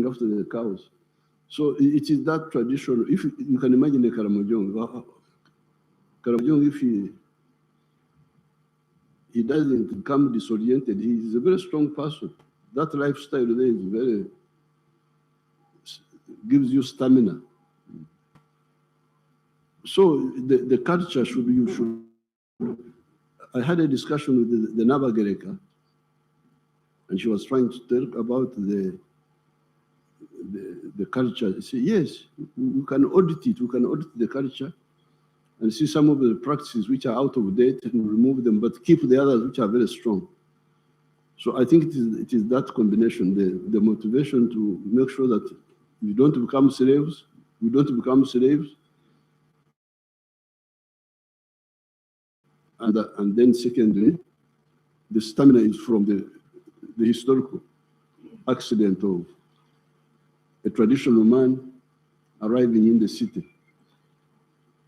looking after the cows. So it is that tradition. If you can imagine a Karamojong, if he doesn't become disoriented, he is a very strong person. That lifestyle there is gives you stamina. So the culture should be, I had a discussion with the Nabagereka, and she was trying to talk about the culture. I say, yes, we can audit it. We can audit the culture and see some of the practices which are out of date and remove them, but keep the others which are very strong. So I think it is that combination, the motivation to make sure that we don't become slaves, and then secondly, the stamina is from the historical accident of a traditional man arriving in the city.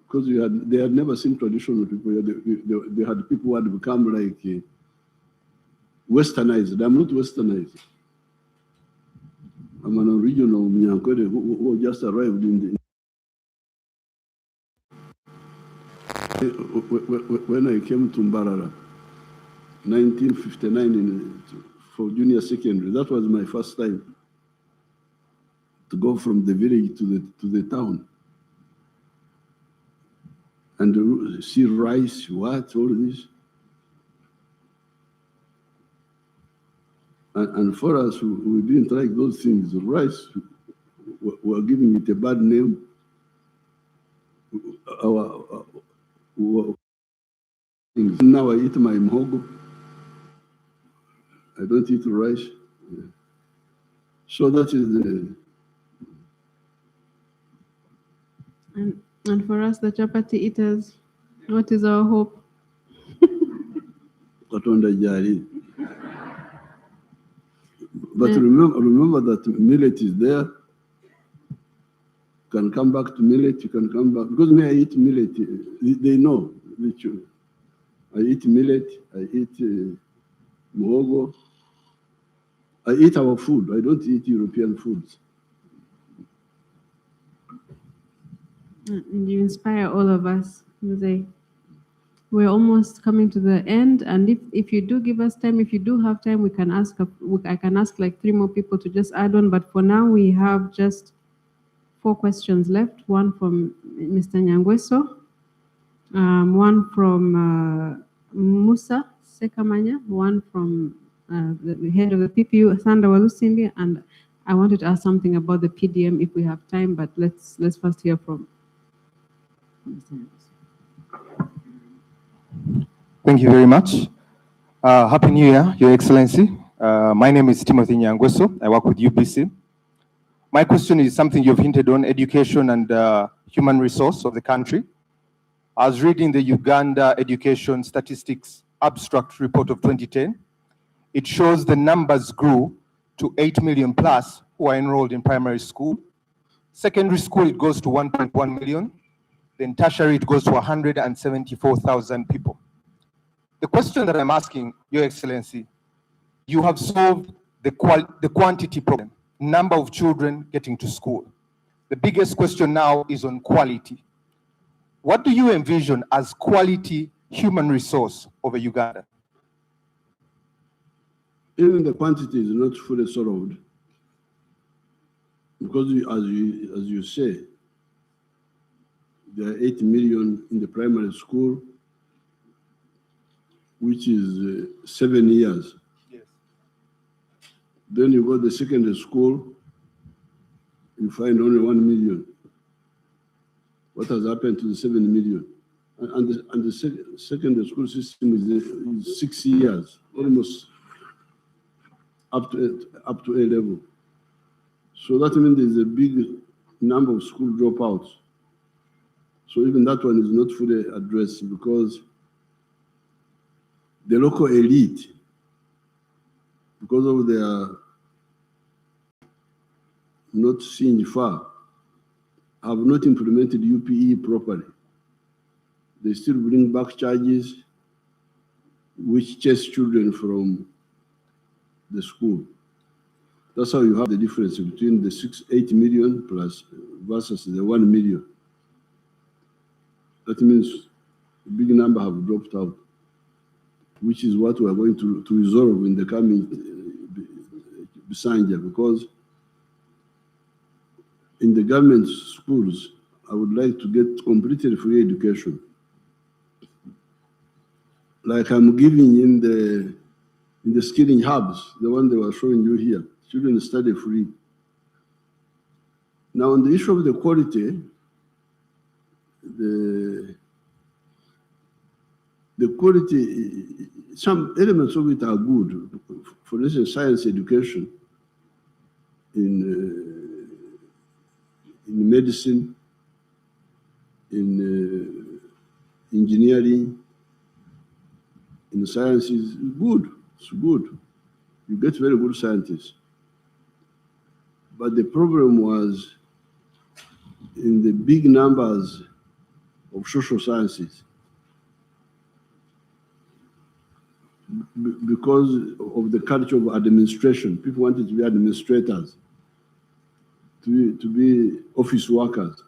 Because they had never seen traditional people. They had people who had become like westernized. I'm not westernized. I'm an original Mnyankore who just arrived in when I came to Mbarara, 1959 for junior secondary. That was my first time to go from the village to the town and see rice, all this. And for us, we didn't like those things. Rice, we're giving it a bad name. Now I eat my mhogo. I don't eat rice. Yeah. So that is the... And for us, the chapati eaters, what is our hope? But remember that millet is there. You can come back to millet, you can come back. Because when I eat millet, they know. I eat millet, I eat muhogo. I eat our food. I don't eat European foods. You inspire all of us. We're almost coming to the end, and if you do give us time, if you do have time, I can ask like 3 more people to just add on. But for now, we have just 4 questions left. One from Mr. Nyangweso, one from Musa Sekamanya, one from the head of the PPU, Sandra Walusimbi, and I wanted to ask something about the PDM if we have time, but let's first hear from Mr. Nyangweso. Thank you very much. Happy New Year, Your Excellency. My name is Timothy Nyangweso. I work with UBC. My question is something you've hinted on, education and human resource of the country. I was reading the Uganda Education Statistics Abstract Report of 2010. It shows the numbers grew to 8 million plus who are enrolled in primary school. Secondary school, it goes to 1.1 million. Then tertiary, it goes to 174,000 people. The question that I'm asking, Your Excellency, you have solved the quantity problem, number of children getting to school. The biggest question now is on quality. What do you envision as quality human resource over Uganda? Even the quantity is not fully solved, because as you say, there are 8 million in the primary school, which is 7 years. Yes. Then you go to the secondary school, you find only 1 million. What has happened to the 7 million? And the secondary school system is 6 years, almost up to A level. So that means there's a big number of school dropouts. So even that one is not fully addressed, because the local elite, because of their not seeing far, have not implemented UPE properly. They still bring back charges which chase children from the school. That's how you have the difference between the 8 million plus versus the 1 million. That means a big number have dropped out, which is what we are going to resolve in the coming Bisanja, because in the government schools, I would like to get completely free education. Like I'm giving in the skilling hubs, the one they were showing you here. Children study free. Now, on the issue of the quality, the quality, some elements of it are good. For instance, science education in medicine, in engineering, in sciences, good. It's good. You get very good scientists. But the problem was in the big numbers of social sciences. Because of the culture of administration, people wanted to be administrators, to be office workers.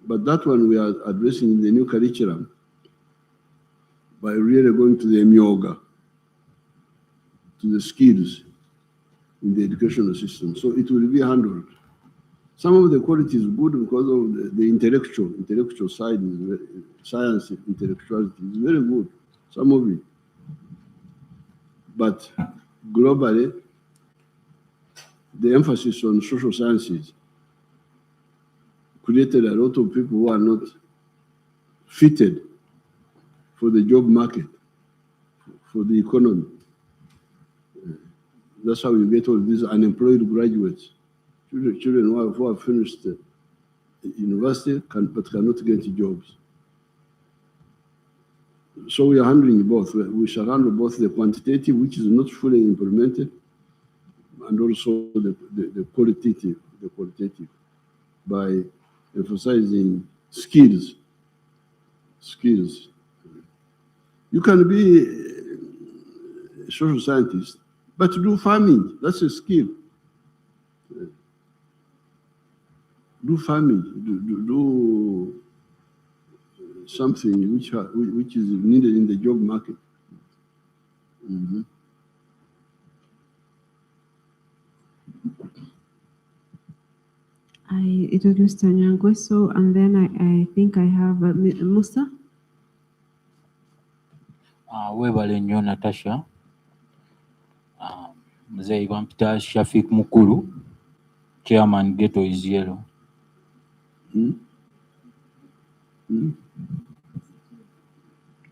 But that one we are addressing in the new curriculum by really going to the yoga, to the skills in the educational system. So it will be handled. Some of the quality is good because of the intellectual side, science, intellectuality is very good, some of it. But globally, the emphasis on social sciences created a lot of people who are not fitted for the job market, for the economy. That's how you get all these unemployed graduates, children who have finished university but cannot get jobs. So we are handling both. We shall handle both the quantitative, which is not fully implemented, and also the qualitative by emphasizing skills. You can be a social scientist, but to do farming, that's a skill. Do farming, do something which is needed in the job market. Mm-hmm. It was Mr. Nyangweso, and then I think I have Musa. Webale nnyo Natasha. Mzee bampita Shafik Mukulu, Chairman Ghetto is Yellow.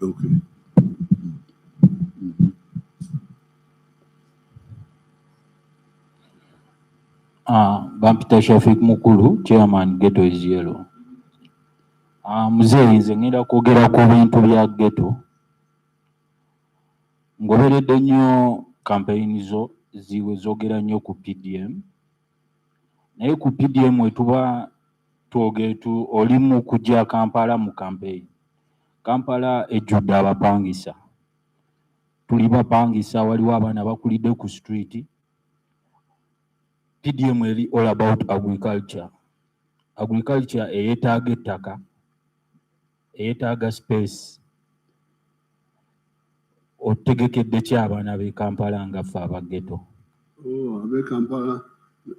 Okay. Bampita Shafik Mukulu, Chairman Ghetto is Yellow. Mzee nze ngenda kwogera ku bintu bya ghetto. Ngoberedde nnyo campaign zo ziwe zogera nnyo ku PDM. Naye ku PDM wetuba twogetu oli mu kujja Kampala mu campaign. Kampala ejjudde abapangisa. Tuli bapangisa waliwo abaana bakulidde ku street. PDM eri all about agriculture. Agriculture eyetaaga ettaka, eyetaaga space. Otegekedde ki abaana b'e Kampala nga ffe abaghetto? Ab'e Kampala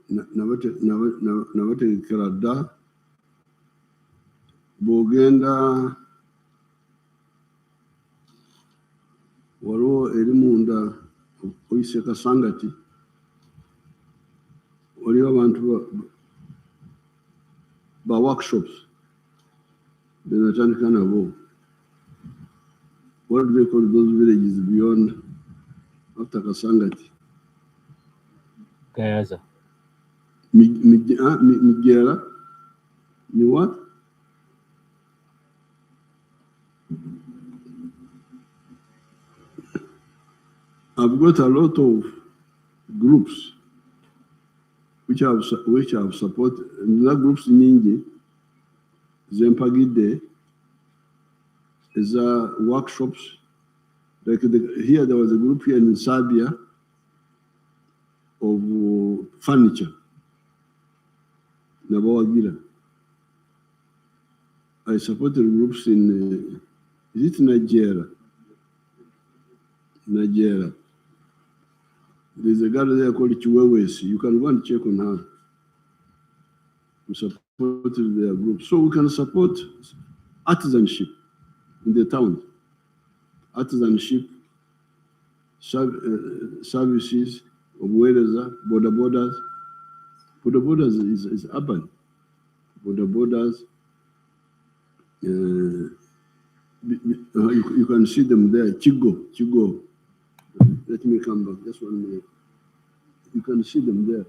nabategekera dda. Bw'ogenda waliwo eri munda oyise Kasangati, waliwo abantu ba workshops benatandika nabo. What do they call those villages beyond after Kasangati? Gayaza. Migera. You what? I've got a lot of groups which have supported. The groups in India, Zempagide, is workshops. Like here, there was a group here in Serbia furniture. Nabawagira. I supported groups in, is it Nigeria? Nigeria. There's a girl there called Chiwewesi. You can go and check on her. We supported their group. So we can support artisanship in the town. Artisanship, services, border borders. Border borders is urban. Border borders, you can see them there. Chigo. Let me come back. Just 1 minute. You can see them there.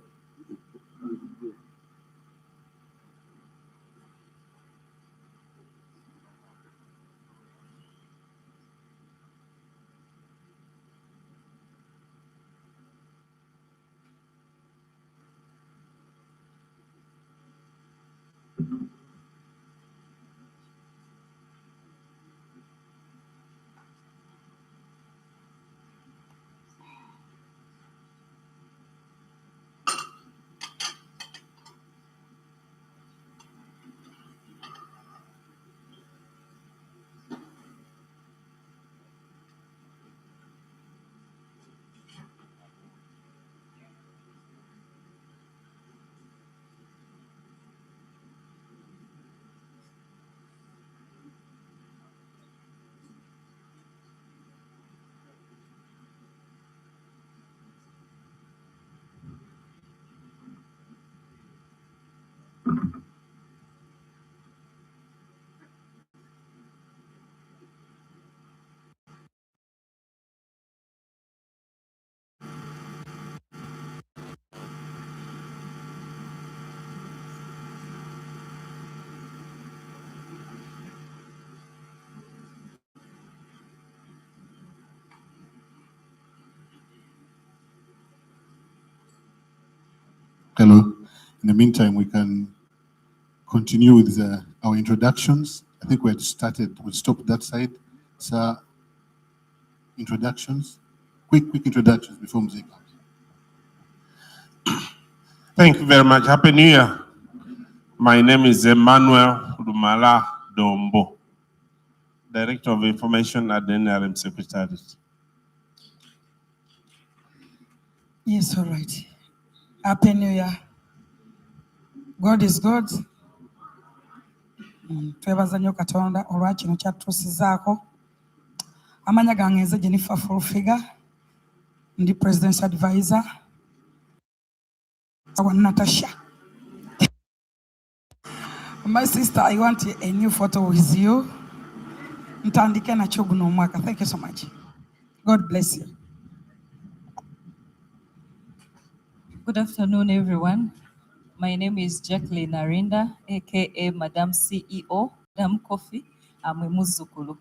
Hello. In the meantime, we can continue with our introductions. I think we stopped that side. So, introductions. Quick introductions before music comes. Thank you very much. Happy New Year. My name is Emmanuel Rumala Dombo, Director of Information at the NRM Secretariat. Yes, all right. Happy New Year. God is good. Twebaza nnyo Katonda olwa kino kyatutuusizaako. Amanya gange nze Jennifer Fulfiga, ndi President's Advisor. Natasha. My sister, I want a new photo with you. Ntandike na kyo guno omwaka. Thank you so much. God bless you. Good afternoon, everyone. My name is Jacqueline Arinda, aka Madam CEO, Madam Coffee. I'm a Muzukulu.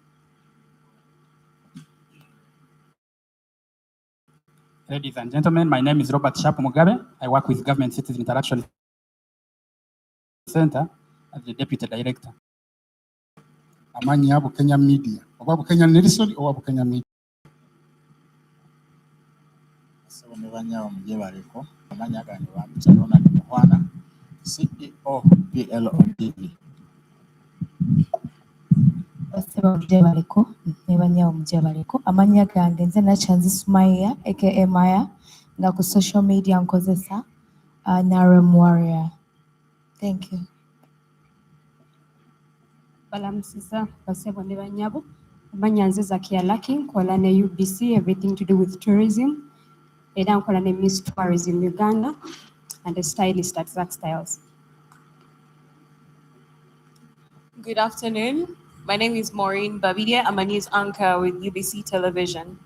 Ladies and gentlemen, my name is Robert Sharp Mugabe. I work with Government Citizen Interaction Center as the Deputy Director. Amani Abu Kenya Media. Oba Kenya Nelson or Abu Kenya Media. So Nevanyawo Mujebareko, Amanya Gani Wamchalona Muhwana, CEO PLOTV. Baseba Mujebareko, Nevanyawo Mujebareko, Amanya gange nze Nachanzi Sumaya, aka Maya, nga ku social media nkozesa NRM Warrior. Thank you. Balamusisa Basebo Nebanyabo, Amanya nze Zakia Lucky, nkola ne UBC, everything to do with tourism. Era nkola ne Miss Tourism Uganda and a stylist at Zack Styles. Good afternoon. My name is Maureen Babidia. I'm a news anchor with UBC Television.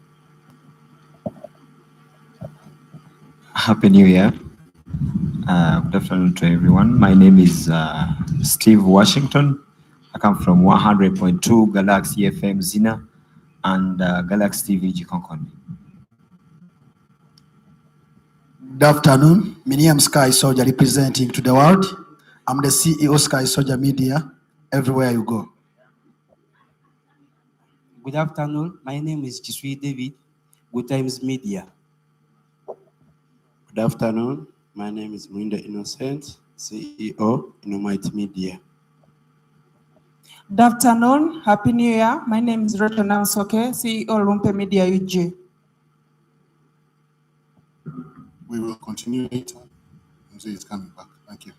Happy New Year. Good afternoon to everyone. My name is Steve Washington. I come from 100.2 Galaxy FM Zina and Galaxy TV Gikonkoni. Good afternoon. My name is Sky Soldier representing to the world. I'm the CEO Sky Soldier Media, everywhere you go. Good afternoon. My name is Jisui David, Good Times Media. Good afternoon. My name is Muinda Innocent, CEO, Innomite Media. Good afternoon. Happy New Year. My name is Rachel Namsoke, CEO, Lumpe Media UG. We will continue later. Mzee is coming back. Thank you.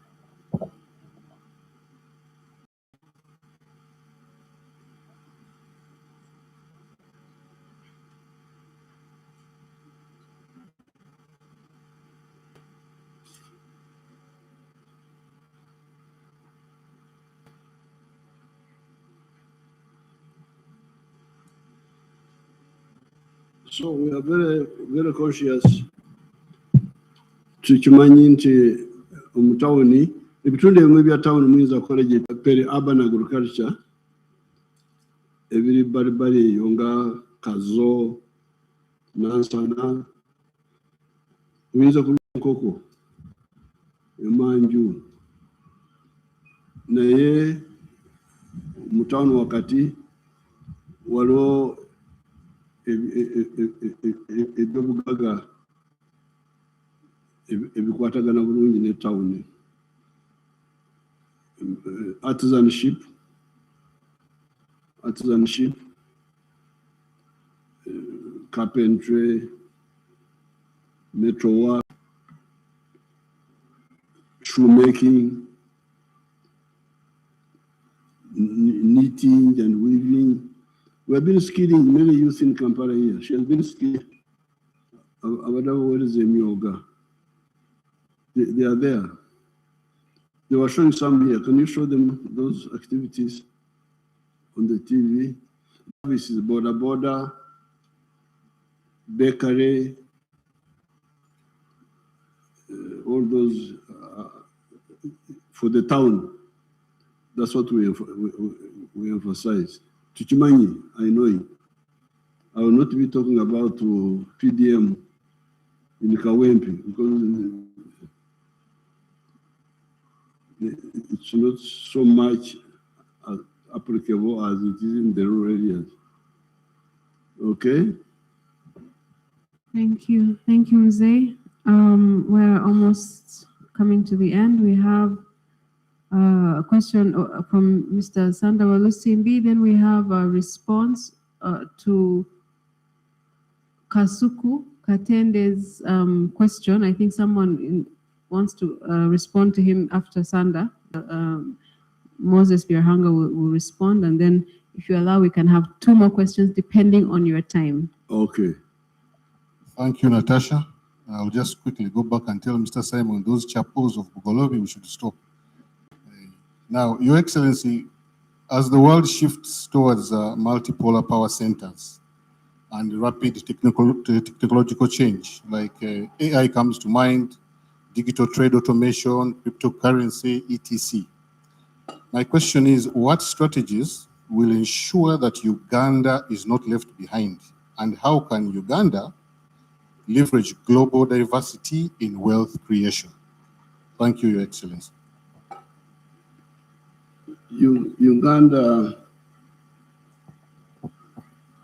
So we are very, very conscious tukimanyi nti omutawuni ebitundu ebimu bya tawuni muyinza kukola gye peri-urban agriculture ebiri bbalibbali eyo nga kazo nansana muyinza kulya enkoko emanju naye mu tawuni wakati waliwo ebyobugaga ebikwatagana bulungi ne tawuni. Artisanship, carpentry, metalwork, shoemaking, knitting and weaving. We have been skilling many youth in Kampala here. She has been skilled. Where is the yoga? They are there. They were showing some here. Can you show them those activities on the TV? This is border, bakery, all those for the town. That's what we emphasize. Tuchimanyi, I know it. I will not be talking about PDM in Kawempe because it's not so much applicable as it is in the rural areas. Okay? Thank you, Mzee. We're almost coming to the end. We have a question from Mr. Sandawa Lusimbi. Then we have a response to Kasuku Katende's question. I think someone wants to respond to him after Sanda. Moses Biarhanga will respond, and then if you allow, we can have 2 more questions depending on your time. Okay. Thank you, Natasha. I'll just quickly go back and tell Mr. Simon those chapels of Bugolobi we should stop. Now, Your Excellency, as the world shifts towards multipolar power centers and rapid technological change, like AI comes to mind, digital trade automation, cryptocurrency, etc. My question is, what strategies will ensure that Uganda is not left behind? And how can Uganda leverage global diversity in wealth creation? Thank you, Your Excellency. Uganda,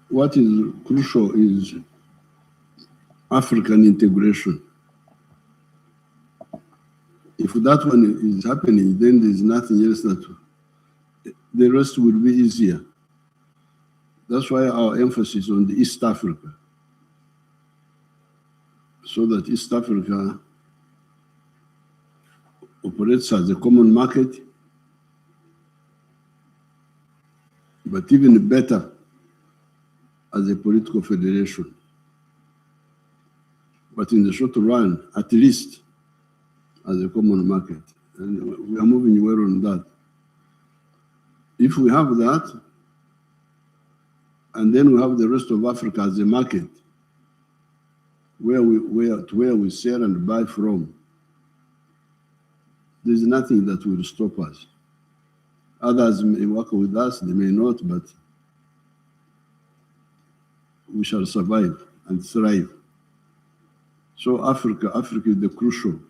what is crucial is African integration. If that one is happening, then there's nothing else that the rest will be easier. That's why our emphasis on the East Africa, so that East Africa operates as a common market, but even better as a political federation. But in the short run, at least as a common market. And we are moving well on that. If we have that, and then we have the rest of Africa as a market, where we sell and buy from, there's nothing that will stop us. Others may work with us, they may not, but we shall survive and thrive. So Africa is the crucial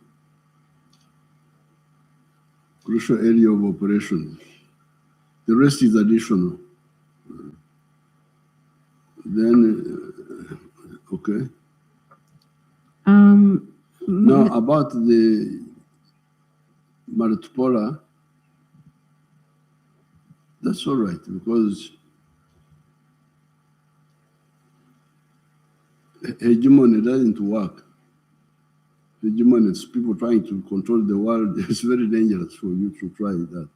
area of operation. The rest is additional. Then, okay. Now, about the Martpola, that's all right, because hegemony doesn't work. Hegemony is people trying to control the world. It's very dangerous for you to try that.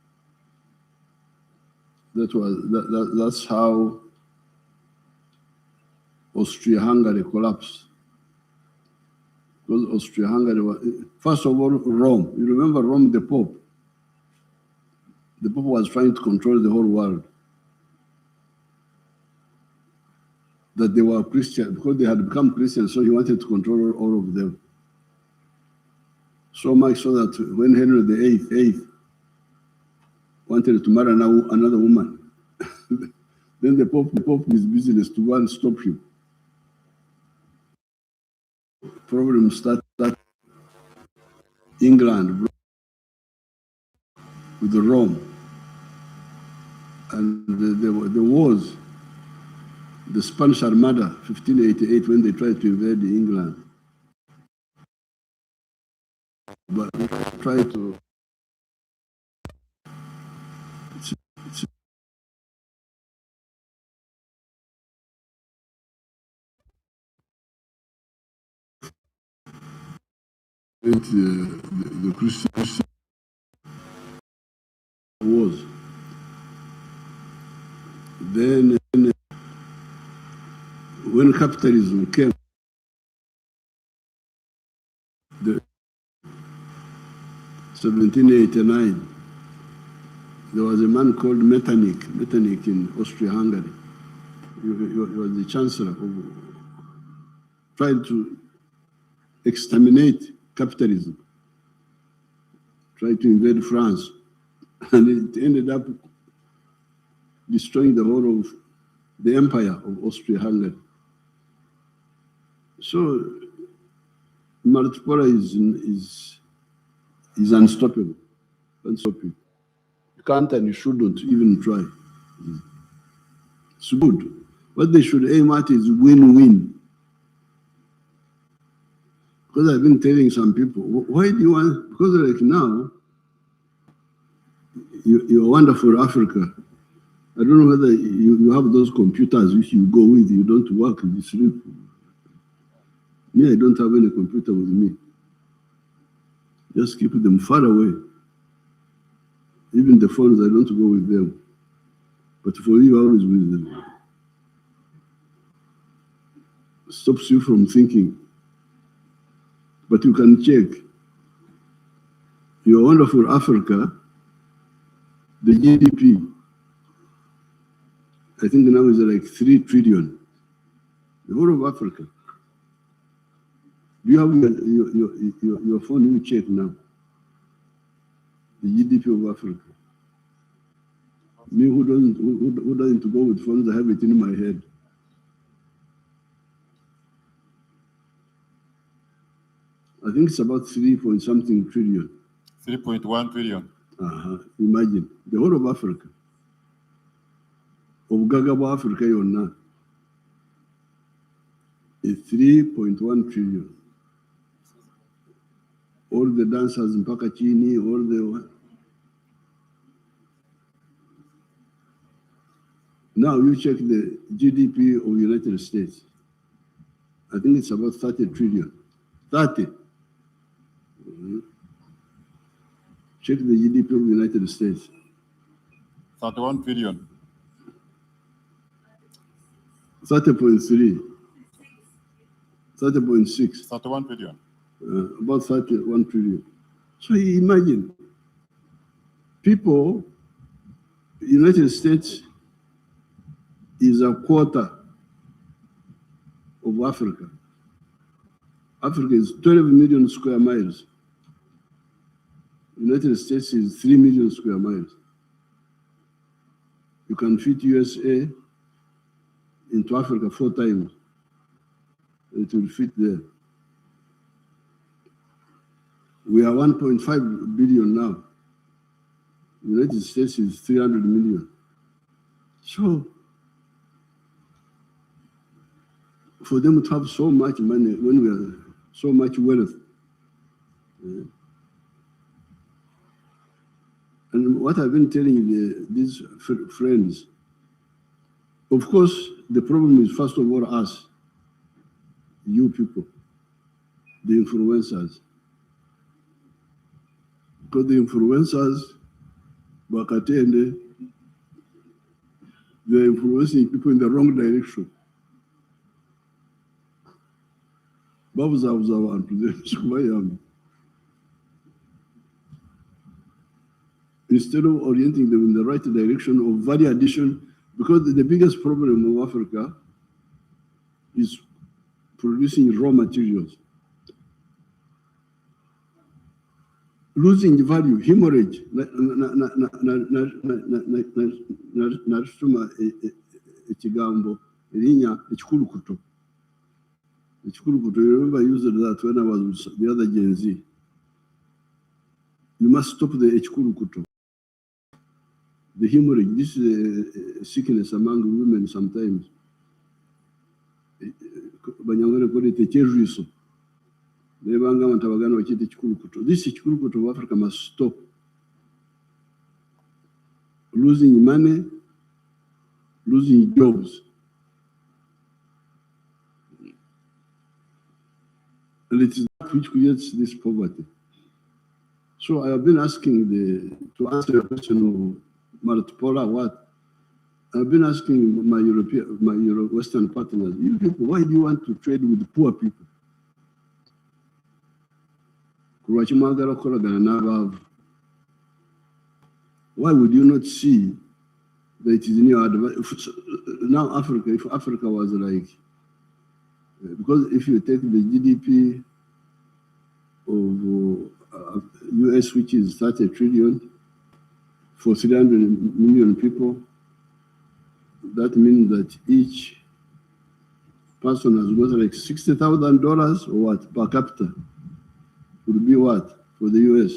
That's how Austria-Hungary collapsed. Because Austria-Hungary was, first of all, Rome. You remember Rome, the Pope? The Pope was trying to control the whole world. That they were Christian, because they had become Christians, so he wanted to control all of them. So much so that when Henry VIII wanted to marry another woman, then the Pope is business to go and stop him. Problem started England with Rome. And the wars, the Spanish Armada, 1588, when they tried to invade England. But try to the Christian wars. Then when capitalism came, the 1789, there was a man called Metternich in Austria-Hungary. He was the chancellor of trying to exterminate capitalism, tried to invade France, and it ended up destroying the whole of the empire of Austria-Hungary. So Martpola is unstoppable. Unstoppable. You can't and you shouldn't even try. It's good. What they should aim at is win-win. Because I've been telling some people, why do you want, because like now, you're wonderful Africa. I don't know whether you have those computers which you go with, you don't work, you sleep. Me, I don't have any computer with me. Just keep them far away. Even the phones, I don't go with them. But for you, always with them. Stops you from thinking. But you can check. Your wonderful Africa, the GDP, I think now is like 3 trillion. The whole of Africa. Do you have your phone? You check now. The GDP of Africa. Me who doesn't go with phones, I have it in my head. I think it's about 3-point-something trillion. 3.1 trillion. Imagine the whole of Africa. Of Gagaba Africa, you're not. It's 3.1 trillion. All the dancers in Pakachini, all the. Now you check the GDP of the United States. I think it's about 30 trillion. 30. Check the GDP of the United States. 31 trillion. 30.3. 30.6. 31 trillion. About 31 trillion. So you imagine, people, United States is a quarter of Africa. Africa is 12 million square miles. United States is 3 million square miles. You can fit USA into Africa 4 times. It will fit there. We are 1.5 billion now. The United States is 300 million. So, for them to have so much money, when we have so much wealth, And what I've been telling these friends, of course, the problem is first of all us, you people, the influencers. Because the influencers, Bakatende, they're influencing people in the wrong direction. Instead of orienting them in the right direction of value addition, because the biggest problem of Africa is producing raw materials. Losing value, hemorrhage, ekigambo, erinya, ekikulukuto. You remember I used that when I was with the other Gen Z. You must stop the ekikulukuto. The hemorrhage, this is a sickness among women sometimes. Banyangore call it a cheruiso. This ekikulukuto of Africa must stop. Losing money, losing jobs. And it is that which creates this poverty. So I have been asking to answer your question of Martipola, what? I've been asking my Western partners, you people, why do you want to trade with poor people? Why would you not see that it is in your advantage? Now Africa, if Africa was like, because if you take the GDP of US, which is 30 trillion, for 300 million people, that means that each person has got like $60,000 or what per capita. Would be what for the US?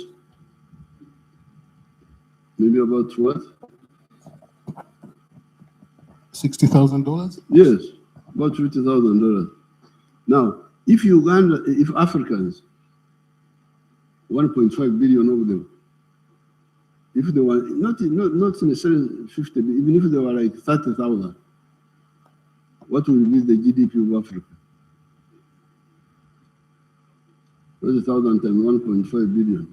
Maybe about what? $60,000? Yes, about $50,000. Now, if Uganda, if Africans, 1.5 billion of them, if they were not necessarily 50, even if they were like 30,000, what will be the GDP of Africa? 30,000 times 1.5 billion.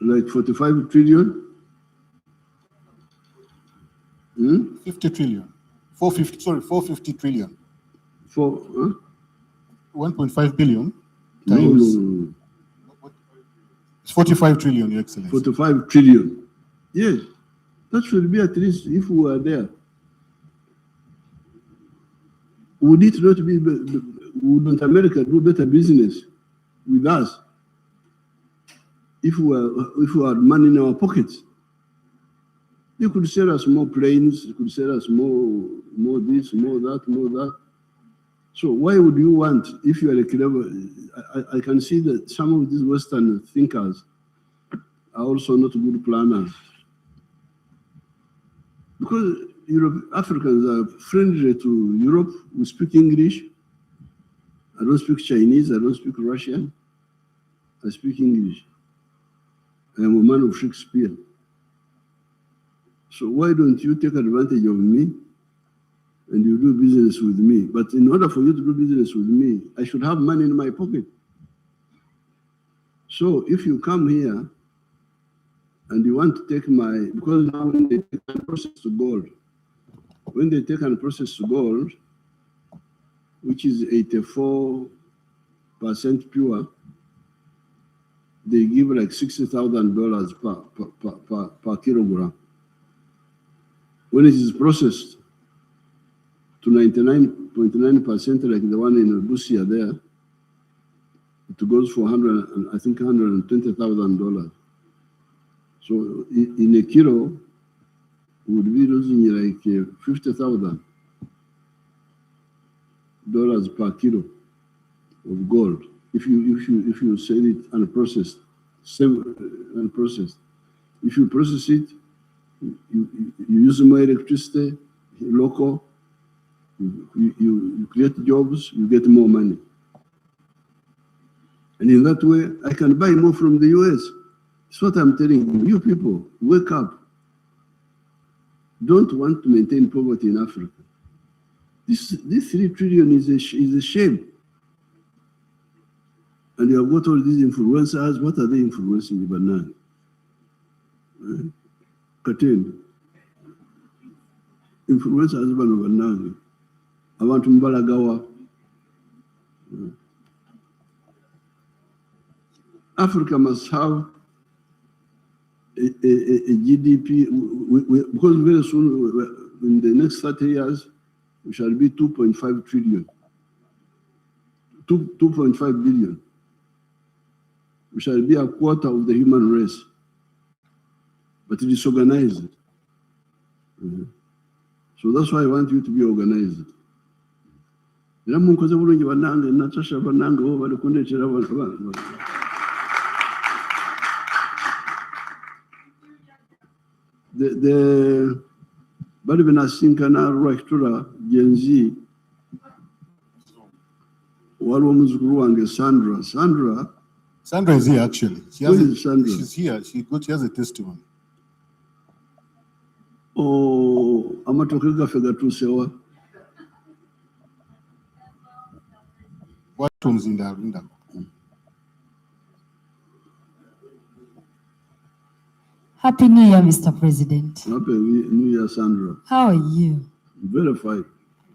Like 45 trillion? 50 trillion. 450 trillion. 1.5 billion times. No. It's 45 trillion, Your Excellency. 45 trillion. Yes. That should be at least if we were there. Would it not be, wouldn't America do better business with us if we had money in our pockets? They could sell us more planes, they could sell us more this, more that. So why would you want, if you are a clever, I can see that some of these Western thinkers are also not good planners. Because Africans are friendly to Europe. We speak English. I don't speak Chinese. I don't speak Russian. I speak English. I am a man of Shakespeare. So why don't you take advantage of me and you do business with me? But in order for you to do business with me, I should have money in my pocket. So if you come here and you want to take because now when they take and process to gold, which is 84% pure, they give like $60,000 per kilogram. When it is processed to 99.9%, like the one in Busia there, it goes for $120,000. So in a kilo, we would be losing like $50,000 per kilo of gold if you sell it unprocessed. If you process it, you use more electricity, local. You create jobs, you get more money. And in that way, I can buy more from the US. That's what I'm telling you. You people, wake up. Don't want to maintain poverty in Africa. This 3 trillion is a shame. And you have got all these influencers. What are they influencing the banana? Kateni. Influencers banana. I want to mbalagawa. Africa must have a GDP, because very soon, in the next 30 years, we shall be 2.5 trillion, 2.5 billion. We shall be a quarter of the human race, but disorganized. So that's why I want you to be organized. The bali binasinkana rectora Gen Z waliwo muzukulu wange Sandra is here actually. Sandra? She's here. She has a testimony. Oh, amatoke gaffe gatuusewa. What comes in there? Happy New Year, Mr. President. Happy New Year, Sandra. How are you? Very fine.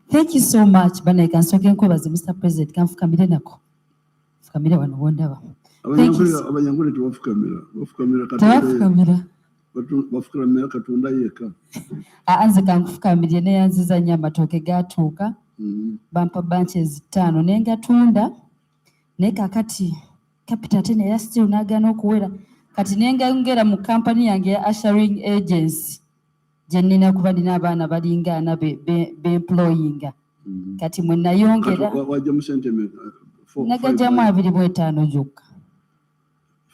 Thank you so much. Bana ikansoke nkwebaze Mr. President kanfukamire nako. Fukamire wano wondaba. Abanyangule tebafukamira. Tebafukamira. Bafukamira Katonda yekka. Anze kankufukamirye ne yanziza nnyo amatooke gatuuka. Bampa bunches 5 ne ngatunda naye kakati capital ate neya still n'agaana okuwera kati ne ngayongera mu kampani yange ya ushering agency gye nnina kuba nina abaana balinga ana be-employinga kati mwe nayongera wajjamu sente nagajjamu 25 gyokka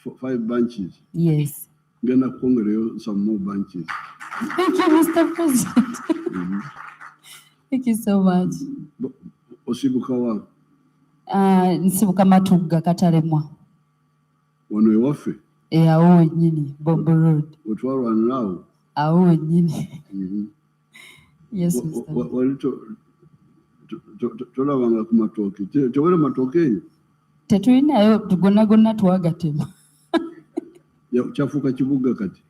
5 bunches. Yes. Ngenda kukongereyo some more bunches. Thank you, Mr. President. Thank you so much. Osibuka wa? Nsibuka Matugga Katalemwa. Wano ewaffe? Awo wennyini, Bombo Road. Wetwalwanira awo? Awo wennyini. Yes, Mr. Wali tolabanga ku matooke. Tewera matooke eyo? Tetulinayo gonna twagatema. Kyafuuka kibuga kati?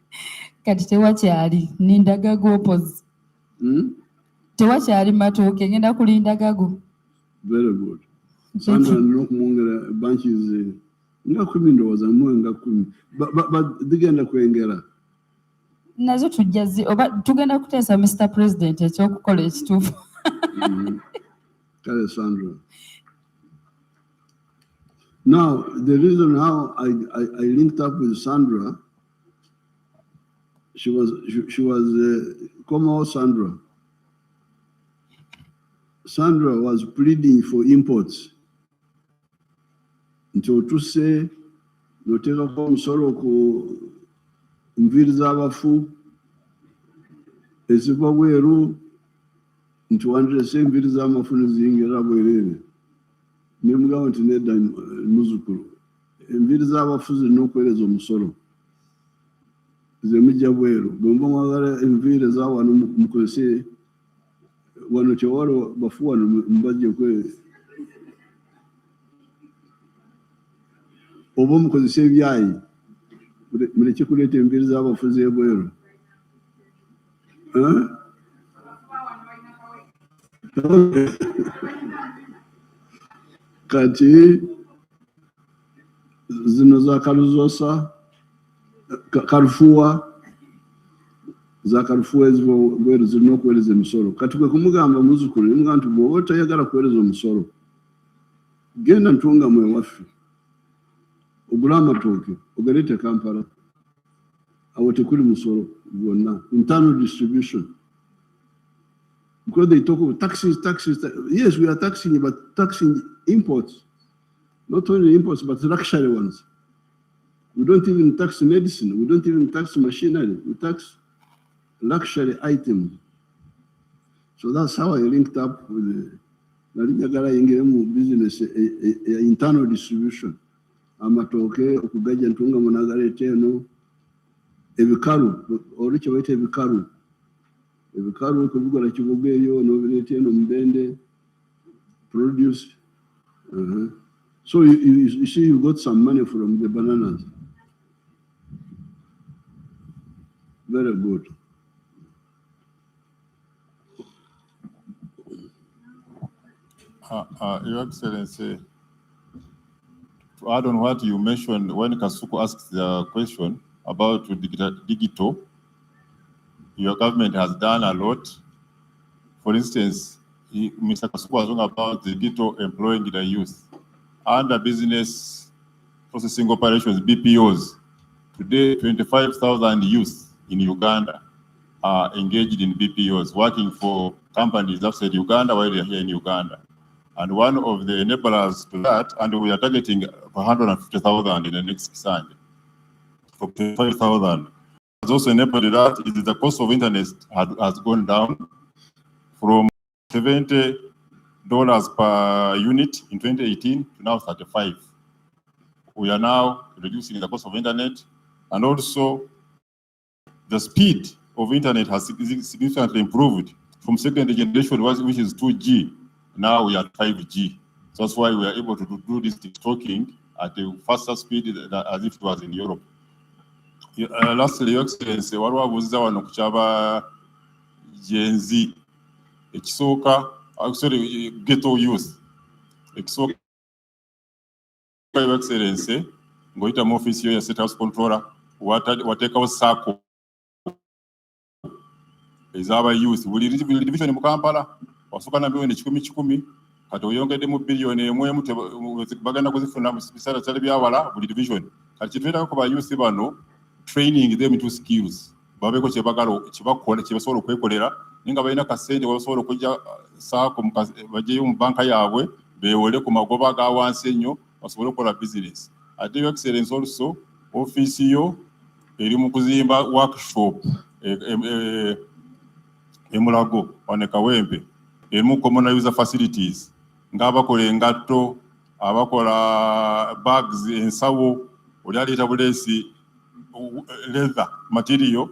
Kati tewakyali, nindaga gopozi. Tewakyali matooke, ngenda kulinda gago. Very good. Sandra nina okumwongera bunches nga 10 ndowooza muwe nga 10. Zigenda kwengera. Nazo tujjazi oba tugenda kuteesa Mr. President ekyokukola ekituufu. Kale Sandra. Now, the reason how I linked up with Sandra, she was Como Sandra. Sandra was pleading for imports. Until to say, no take up omusolo ku nviiri z'abafu, eziva bweru, nti wandirese enviiri z'amafu ne ziyingira bwereere. Ne mugamba nti nedda muzzukulu. Enviiri z'abafu zirina okuweereza omusolo. Ze mujja bweru. Bwe muba mwagala enviiri eza wano mukozese wano kyewalo bafu wano mbajje kwe oba mukozesa ebyayi muleke kuleeta enviiri z'abafu z'ebweru. Kati zino za Kaluzosa, Karufuwa, za Karufuwa eziva bweru zirina okuweereza emisolo. Kati kwe kumugamba muzzukulu nimugamba nti bw'oba tayagala kuweereza omusolo, genda ntunga mu ewaffe, ogule amatooke, ogaleete Kampala. Awo tekuli musolo gwonna. Internal distribution. Because they talk about taxes. Yes, we are taxing, but taxing imports. Not only imports, but luxury ones. We don't even tax medicine. We don't even tax machinery. We tax luxury items. So that's how I linked up with the business, internal distribution. amatooke okugajja ntunga munagaleeta eno ebikalu oli kye bayita ebikalu kubikola kibuga eyo n'obireeta eno Mubende produce. So you see you got some money from the bananas. Very good. Your Excellency, to add on what you mentioned when Kasuku asked the question about digital, your government has done a lot. For instance, Mr. Kasuku was talking about the digital employing the youth. Under business processing operations, BPOs, today 25,000 youth in Uganda are engaged in BPOs, working for companies outside Uganda while they are here in Uganda. And one of the enablers to that, and we are targeting 150,000 in the next Sunday, for 25,000. Has also enabled that is the cost of internet has gone down from $70 per unit in 2018 to now 35. We are now reducing the cost of internet, and also the speed of internet has significantly improved from second generation, which is 2G. Now we are 5G. So that's why we are able to do this TikToking at a faster speed as if it was in Europe. Lastly, Your Excellency, what was the one of Gen Z? Ekisooka, sorry, ghetto youth. Ekisooka, Your Excellency, ngoita mu office yo ya State House Controller, watekawo sako ezaba youth. Buli division mu Kampala, wasuka na milioni 10 kati oyongedde mu billion emwe bagenda kuzifuna mu bisala cyali byawala buli division. Kati kitwera ko ba youth bano training them into skills. Babeko kyebagalo kibakola kibasobola okwekolera ninga balina kasente basobola okujja saako bajeyo mu banka yaabwe bewole ku magoba ga wansi ennyo basobola okukola business. Ate Your Excellency also office yo eri mu kuzimba workshop Emulago wane Kawempe emu common user facilities ng'abakola engatto abakola bags ensawo oli aleeta buleesi leather material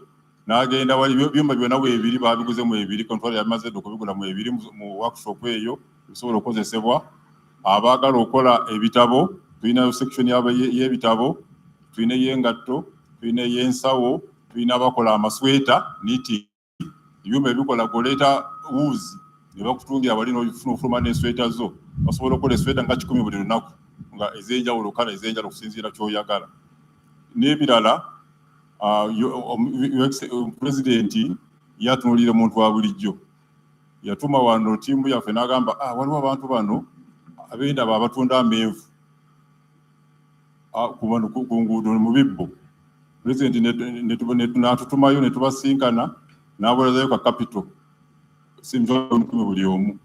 n'agenda wali byumba byonna weebiri babiguze mu ebiri control yamaze okubigula mu ebiri mu workshop eyo bisobola okukozesebwa. Abaagala okukola ebitabo tulina section y'ebitabo, tulina y'engatto, tulina y'ensawo, tulina abakola amasweta knitting byumba ebikola goleeta wuzi ne bakutungira balina ofuluma n'esweta zo basobola okukola esweta nga 10 buli lunaku nga ez'enjawulo kala ez'enjawulo okusinziira ky'oyagala n'ebirala. Pulezidenti yatunuulira omuntu wa bulijjo yatuma wano ttiimu yaffe n'agamba waliwo abantu bano ab'endaba abatunda amenvu ku nguudo mu bibbo. Pulezidenti n'atutumayo ne tubasinkana n'abolazayo ka kapito simitwalo 10 buli omu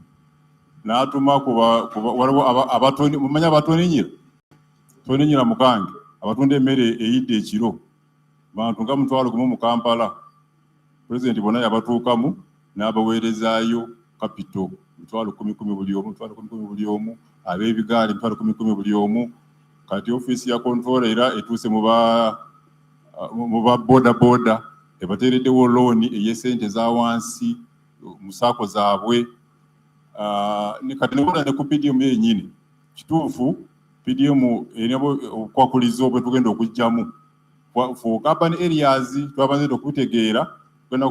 n'atuma waliwo abatoni mumanya abatoninyira mukange abatunda emmere eyidde ekiro bantu nga 1,000 mu Kampala. Pulezidenti bonna yabatuukamu n'abaweerezaayo kapito 10,000 buli omu, 10,000 buli omu, ab'ebigaali 10,000 buli omu. Kati ofiisi ya control era etuuse mu ba boda ebateereddewo looni ey'essente za wansi mu saako zaabwe. Kati nebona ne ku PDM yennyini kituufu PDM erina okwakuliza obwe tugenda okujjamu for urban areas twabanze okutegeera kwenda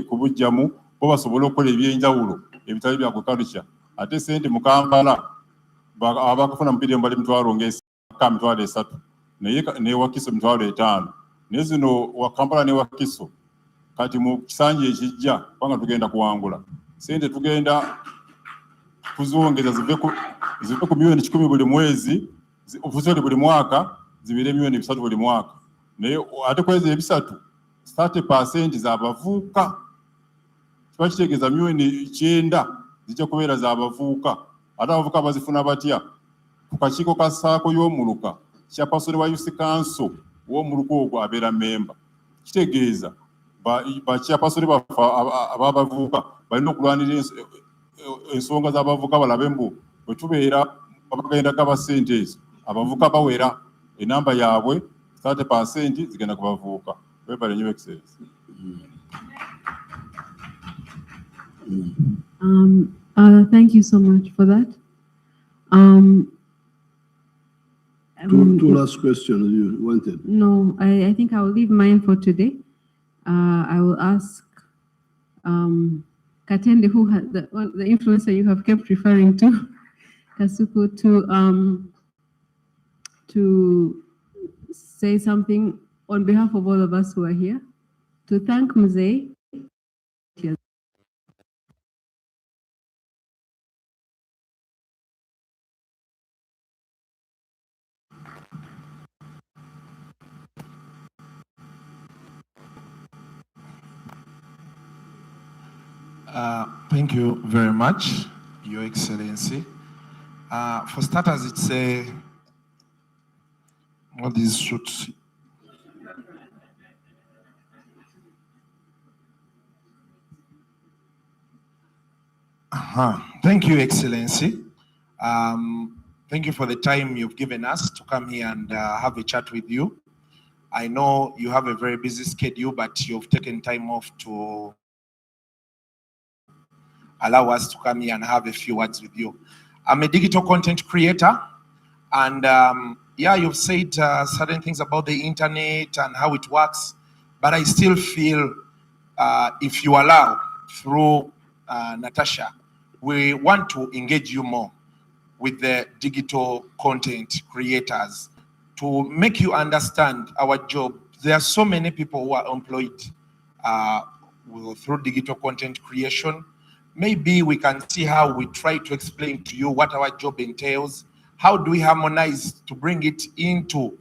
kubujjamu bo basobole okukola ebyenjawulo ebitali bya agriculture. Ate sente mu Kampala abakufuna mu PDM bali 3,000 naye Wakiso 5,000 naye zino wa Kampala ne Wakiso kati mu kisanja ekijja kubanga tugenda kuwangula sente tugenda kuzongeza zive ku milioni 10 buli mwezi ofusoli buli mwaka zibire milioni 3 buli mwaka. Naye ate kwezi ebisatu 30% z'abavuuka kiba kitegeeza milioni 9 zijja kubeera z'abavuuka. Ate abavuuka bazifuna batya? Ku kakiiko ka saako y'omuluka chairperson wa Youth Council w'omuluka ogwo abeera memba. Kitegeeza ba chairperson ababavuuka balina okulwanirira ensonga z'abavuuka balabe mbu bwe tubeera bagenda gaba ssente ezo abavuuka bawera enamba yaabwe 30% zigenda kubavuuka. Webale Your Excellency. Thank you so much for that. Two last questions you wanted. No, I think I will leave mine for today. I will ask Katende, who had the influencer you have kept referring to, Kasuku, to say something on behalf of all of us who are here, to thank Mzee. Thank you very much, Your Excellency. For starters, it's a what is shoots. Thank you, Excellency. Thank you for the time you've given us to come here and have a chat with you. I know you have a very busy schedule, but you've taken time off to allow us to come here and have a few words with you. I'm a digital content creator, and yeah, you've said certain things about the internet and how it works, but I still feel if you allow, through Natasha, we want to engage you more with the digital content creators to make you understand our job. There are so many people who are employed through digital content creation. Maybe we can see how we try to explain to you what our job entails. How do we harmonize to bring it into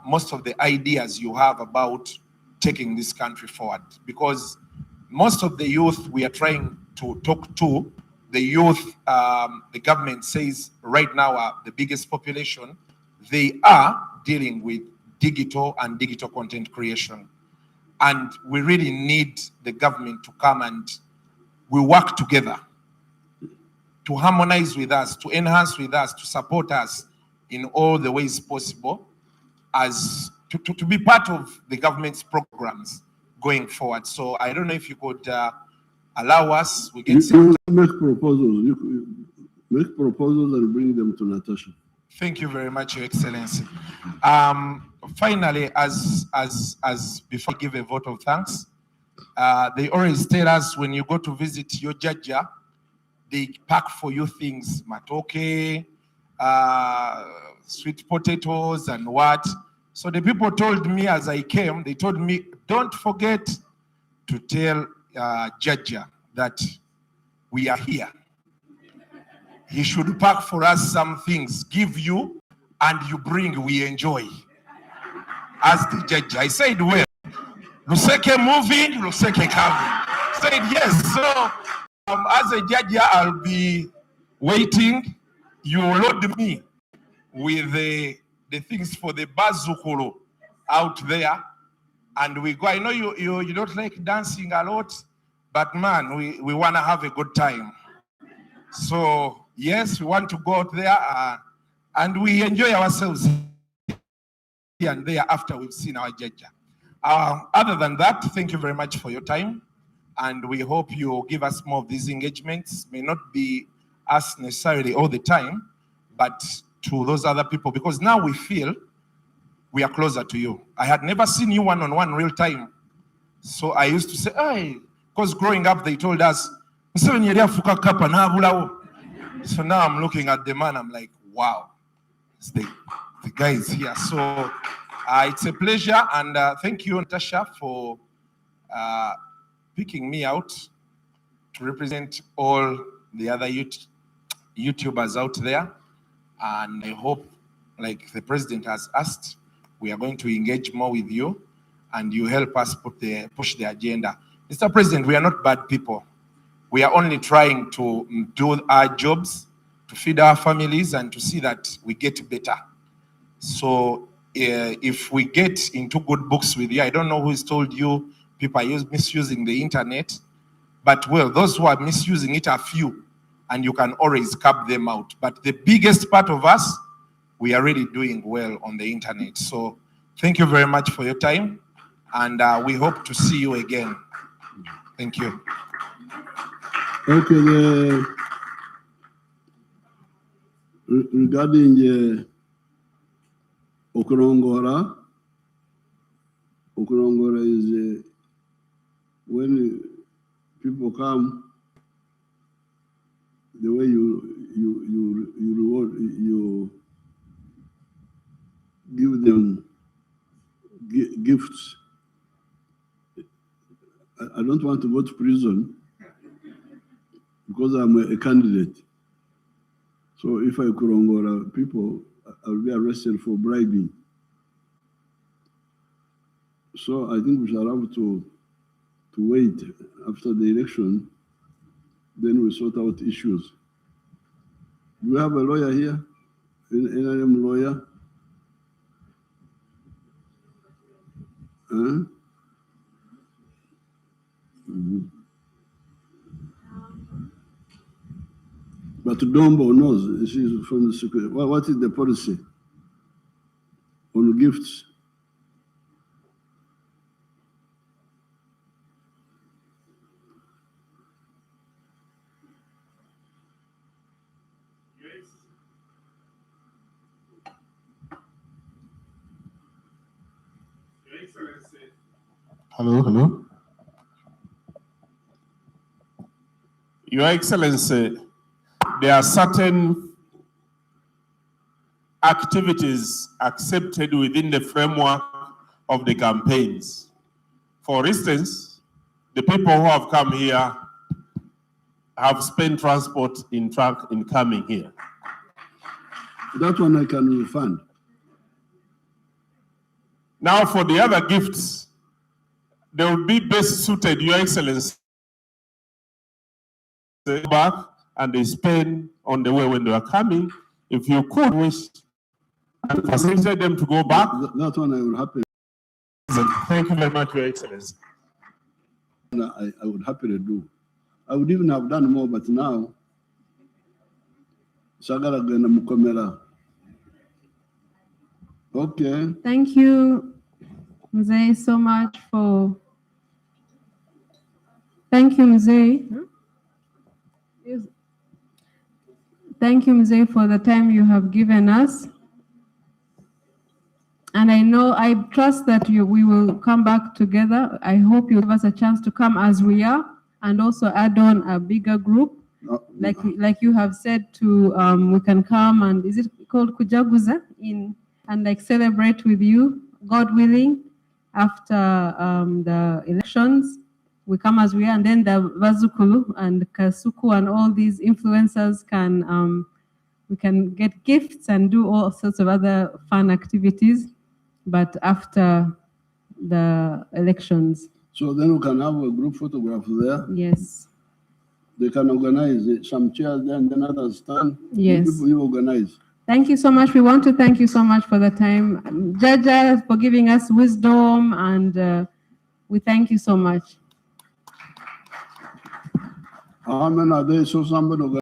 most of the ideas you have about taking this country forward? Because most of the youth we are trying to talk to, the youth, the government says right now are the biggest population, they are dealing with digital and digital content creation. And we really need the government to come and we work together to harmonize with us, to enhance with us, to support us in all the ways possible as to be part of the government's programs going forward. So I don't know if you could allow us. We can make proposals. You make proposals and bring them to Natasha. Thank you very much, Your Excellency. Finally, as before I give a vote of thanks, they always tell us when you go to visit your Jajja, they pack for you things, matoke, sweet potatoes and what. So the people told me as I came, they told me, don't forget to tell Jajja that we are here. He should pack for us some things, give you, and you bring, we enjoy. As the Jajja, I said, well, Luseke moving, Luseke coming. Said yes. So as a Jajja, I'll be waiting. You load me with the things for the bazukulu out there, and we go. I know you don't like dancing a lot, but man, we want to have a good time. So yes, we want to go out there and we enjoy ourselves here and there after we've seen our Jajja. Other than that, thank you very much for your time, and we hope you give us more of these engagements. May not be us necessarily all the time, but to those other people, because now we feel we are closer to you. I had never seen you one-on-one real time. So I used to say, hey, because growing up they told us, so now I'm looking at the man, I'm like, wow, the guy is here. So it's a pleasure, and thank you, Natasha, for picking me out to represent all the other YouTubers out there. And I hope, like the president has asked, we are going to engage more with you and you help us push the agenda. Mr. President, we are not bad people. We are only trying to do our jobs, to feed our families and to see that we get better. So if we get into good books with you, I don't know who's told you people are misusing the internet, but well, those who are misusing it are few, and you can always cap them out. But the biggest part of us we are really doing well on the internet. So thank you very much for your time, and we hope to see you again. Thank you. Okay, regarding Okurongora is when people come, the way you reward, you give them gifts. I don't want to go to prison because I'm a candidate. So if I Kurongora people, I'll be arrested for bribing. So I think we shall have to wait after the election, then we sort out issues. Do we have a lawyer here? NRM lawyer? Huh? But Dombo knows, she's from the security. What is the policy on gifts? Hello. Your Excellency, there are certain activities accepted within the framework of the campaigns. For instance, the people who have come here have spent transport in truck in coming here. That one I can refund. Now for the other gifts, they will be best suited, Your Excellency, back and they spend on the way when they are coming. If you could wish and facilitate them to go back. That one I will happily. Thank you very much, Your Excellency. I would happily do. I would even have done more, but now, Sagara Gena Mukomera. Okay. Thank you, Mzee, so much for. Thank you, Mzee. Thank you, Mzee, for the time you have given us. And I trust that we will come back together. I hope you give us a chance to come as we are and also add on a bigger group. Like you have said, we can come and, is it called Kujaguza? And like celebrate with you, God willing, after the elections. We come as we are, and then the Vazukulu and Kasuku and all these influencers can, we can get gifts and do all sorts of other fun activities, but after the elections. So then we can have a group photograph there. Yes. They can organize some chairs there and then others stand. Yes. People you organize. Thank you so much. We want to thank you so much for the time. Jajja, for giving us wisdom, and we thank you so much. Amen. Are they so somebody